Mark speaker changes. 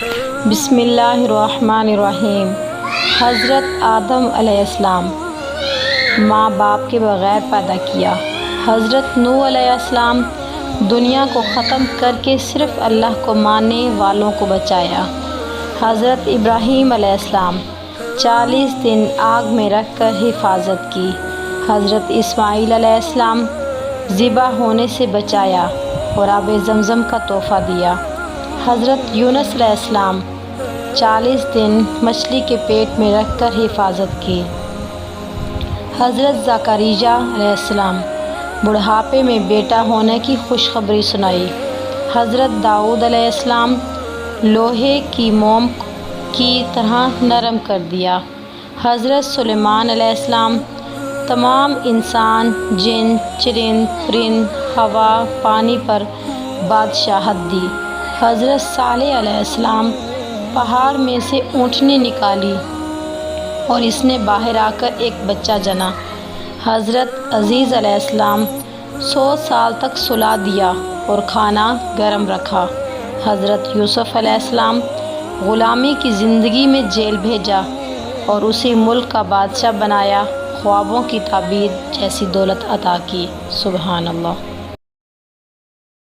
Speaker 1: بسم اللہ الرحمن الرحیم۔ حضرت آدم علیہ السلام ماں باپ کے بغیر پیدا کیا۔ حضرت نوح علیہ السلام دنیا کو ختم کر کے صرف اللہ کو ماننے والوں کو بچایا۔ حضرت ابراہیم علیہ السلام 40 دن آگ میں رکھ کر حفاظت کی۔ حضرت اسماعیل علیہ السلام ذبح ہونے سے بچایا اور آب زمزم کا تحفہ دیا۔ حضرت یونس علیہ السلام 40 دن مچھلی کے پیٹ میں رکھ کر حفاظت کی۔ حضرت زکریا علیہ السلام بڑھاپے میں بیٹا ہونے کی خوشخبری سنائی۔ حضرت داؤد علیہ السلام لوہے کی موم کی طرح نرم کر دیا۔ حضرت سلیمان علیہ السلام تمام انسان، جن، چرند، پرند، ہوا، پانی پر بادشاہت دی۔ حضرت صالح علیہ السلام پہاڑ میں سے اونٹنی نکالی اور اس نے باہر آ کر ایک بچہ جنا۔ حضرت عزیز علیہ السلام 100 سال تک سلا دیا اور کھانا گرم رکھا۔ حضرت یوسف علیہ السلام غلامی کی زندگی میں جیل بھیجا اور اسی ملک کا بادشاہ بنایا، خوابوں کی تعبیر جیسی دولت عطا کی۔ سبحان اللہ۔